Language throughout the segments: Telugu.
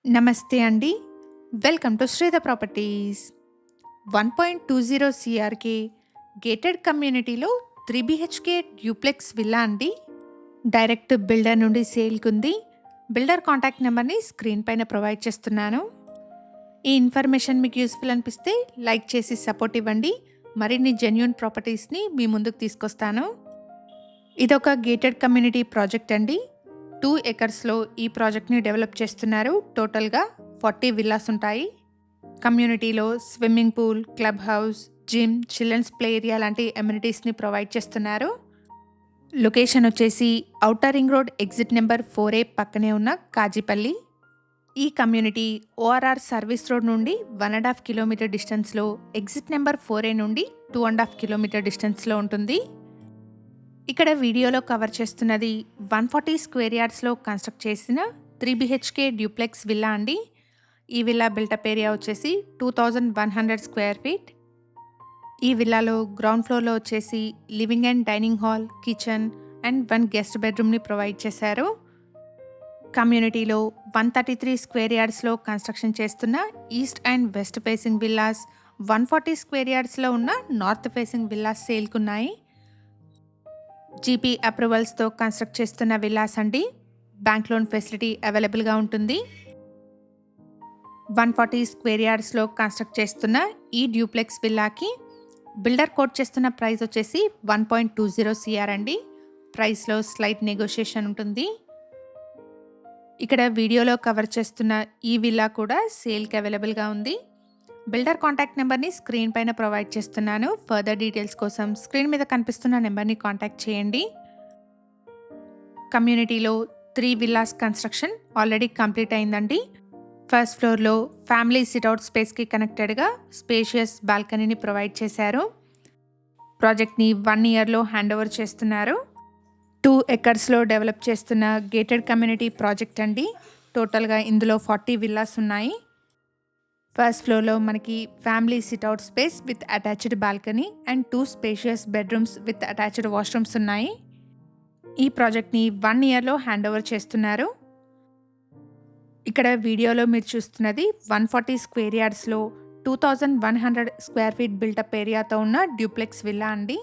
నమస్తే అండి. Welcome to Sridha properties. 1.20 సీఆర్‌కే గేటెడ్ కమ్యూనిటీలో 3 బీహెచ్‌కే డ్యూప్లెక్స్ విల్లా అండి. డైరెక్ట్ బిల్డర్ నుండి సేల్‌కుంది. బిల్డర్ కాంటాక్ట్ నెంబర్‌ని స్క్రీన్ పైన ప్రొవైడ్ చేస్తున్నాను. ఈ ఇన్ఫర్మేషన్ మీకు యూస్‌ఫుల్ అనిపిస్తే లైక్ చేసి సపోర్ట్ ఇవ్వండి. మరిన్ని జెన్యూన్ ప్రాపర్టీస్‌ని మీ ముందుకు తీసుకొస్తాను. ఇదొక గేటెడ్ కమ్యూనిటీ ప్రాజెక్ట్ అండి. 2 ఎకర్స్‌లో ఈ ప్రాజెక్ట్‌ని డెవలప్ చేస్తున్నారు. టోటల్‌గా 40 విల్లాస్ ఉంటాయి. కమ్యూనిటీలో swimming pool, club house, gym, children's play area లాంటి అమ్యూనిటీస్‌ని ప్రొవైడ్ చేస్తున్నారు. లొకేషన్ వచ్చేసి outer ring road exit number 4A పక్కనే ఉన్న కాజీపల్లి. ఈ కమ్యూనిటీ ఓఆర్ఆర్ సర్వీస్ రోడ్ నుండి 1.5 కిలోమీటర్ డిస్టెన్స్‌లో, ఎగ్జిట్ నెంబర్ 4A నుండి 2.5 కిలోమీటర్ డిస్టెన్స్‌లో ఉంటుంది. ఇక్కడ వీడియోలో కవర్ చేస్తున్నది 140 స్క్వేర్ యార్డ్స్లో కన్స్ట్రక్ట్ చేసిన 3 బీహెచ్కే డ్యూప్లెక్స్ విల్లా అండి. ఈ విల్లా బిల్టప్ ఏరియా వచ్చేసి 2100 స్క్వేర్ ఫీట్. ఈ విల్లాలో గ్రౌండ్ ఫ్లోర్లో వచ్చేసి living and dining hall, kitchen and 1 guest బెడ్రూమ్ని ప్రొవైడ్ చేశారు. కమ్యూనిటీలో 133 స్క్వేర్ యార్డ్స్లో కన్స్ట్రక్షన్ చేస్తున్న east and west facing villas, 140 square యార్డ్స్లో ఉన్న నార్త్ ఫేసింగ్ విల్లాస్ సేల్కున్నాయి. జీపీ అప్రూవల్స్తో కన్స్ట్రక్ట్ చేస్తున్న విల్లాస్ అండి. బ్యాంక్ లోన్ ఫెసిలిటీ అవైలబుల్గా ఉంటుంది. 140 స్క్వేర్ యార్డ్స్లో కన్స్ట్రక్ట్ చేస్తున్న ఈ డ్యూప్లెక్స్ విల్లాకి బిల్డర్ కోట్ చేస్తున్న ప్రైస్ వచ్చేసి 1.20 సిఆర్ అండి. ప్రైస్లో స్లైట్ నెగోషియేషన్ ఉంటుంది. ఇక్కడ వీడియోలో కవర్ చేస్తున్న ఈ విల్లా కూడా సేల్కి అవైలబుల్గా ఉంది. బిల్డర్ కాంటాక్ట్ నెంబర్ని స్క్రీన్ పైన ప్రొవైడ్ చేస్తున్నాను. ఫర్దర్ డీటెయిల్స్ కోసం స్క్రీన్ మీద కనిపిస్తున్న నెంబర్ని కాంటాక్ట్ చేయండి. కమ్యూనిటీలో 3 విల్లాస్ కన్స్ట్రక్షన్ ఆల్రెడీ కంప్లీట్ అయిందండి. ఫస్ట్ ఫ్లోర్లో ఫ్యామిలీ సిట్అవుట్ స్పేస్కి కనెక్టెడ్గా స్పేషియస్ బాల్కనీని ప్రొవైడ్ చేశారు. ప్రాజెక్ట్ని 1 ఇయర్లో హ్యాండ్ ఓవర్ చేస్తున్నారు. 2 ఎకర్స్లో డెవలప్ చేస్తున్న గేటెడ్ కమ్యూనిటీ ప్రాజెక్ట్ అండి. టోటల్గా ఇందులో 40 విల్లాస్ ఉన్నాయి. ఫస్ట్ ఫ్లోర్లో మనకి family sit-out space with attached balcony and 2 spacious bedrooms with attached washrooms ఉన్నాయి. ఈ ప్రాజెక్ట్ని 1 ఇయర్లో హ్యాండ్ ఓవర్ చేస్తున్నారు. ఇక్కడ వీడియోలో మీరు చూస్తున్నది 140 స్క్వేర్ యార్డ్స్లో 2100 స్క్వేర్ ఫీట్ బిల్టప్ ఏరియాతో ఉన్న డ్యూప్లెక్స్ విల్లా అండి.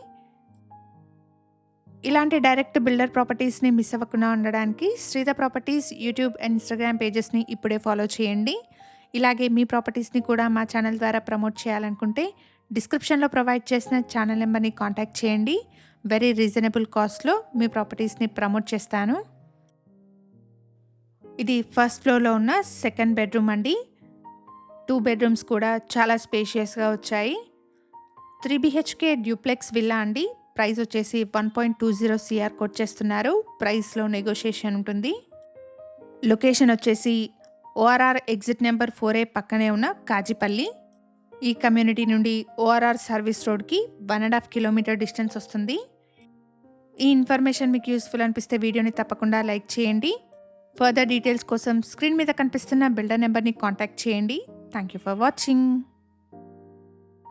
ఇలాంటి డైరెక్ట్ బిల్డర్ ప్రాపర్టీస్ని మిస్ అవ్వకుండా ఉండడానికి శ్రీధ ప్రాపర్టీస్ యూట్యూబ్ అండ్ ఇన్స్టాగ్రామ్ పేజెస్ని ఇప్పుడే ఫాలో చేయండి. ఇలాగే మీ ప్రాపర్టీస్ని కూడా మా ఛానల్ ద్వారా ప్రమోట్ చేయాలనుకుంటే డిస్క్రిప్షన్లో ప్రొవైడ్ చేసిన ఛానల్ నెంబర్ని కాంటాక్ట్ చేయండి. వెరీ రీజనబుల్ కాస్ట్లో మీ ప్రాపర్టీస్ని ప్రమోట్ చేస్తాను. ఇది ఫస్ట్ ఫ్లోర్లో ఉన్న సెకండ్ బెడ్రూమ్ అండి. 2 బెడ్రూమ్స్ కూడా చాలా స్పేషియస్గా వచ్చాయి. 3 బీహెచ్కే డ్యూప్లెక్స్ విల్లా అండి. ప్రైస్ వచ్చేసి 1.20 సిఆర్ కోట్ చేస్తున్నారు. ప్రైస్లో నెగోషియేషన్ ఉంటుంది. లొకేషన్ వచ్చేసి ఓఆర్ఆర్ ఎగ్జిట్ నెంబర్ 4A పక్కనే ఉన్న కాజీపల్లి. ఈ కమ్యూనిటీ నుండి ఓఆర్ఆర్ సర్వీస్ రోడ్కి 1.5 కిలోమీటర్ డిస్టెన్స్ వస్తుంది. ఈ ఇన్ఫర్మేషన్ మీకు యూస్ఫుల్ అనిపిస్తే వీడియోని తప్పకుండా లైక్ చేయండి. ఫర్దర్ డీటెయిల్స్ కోసం స్క్రీన్ మీద కనిపిస్తున్న బిల్డర్ నెంబర్ని కాంటాక్ట్ చేయండి. Thank you for watching.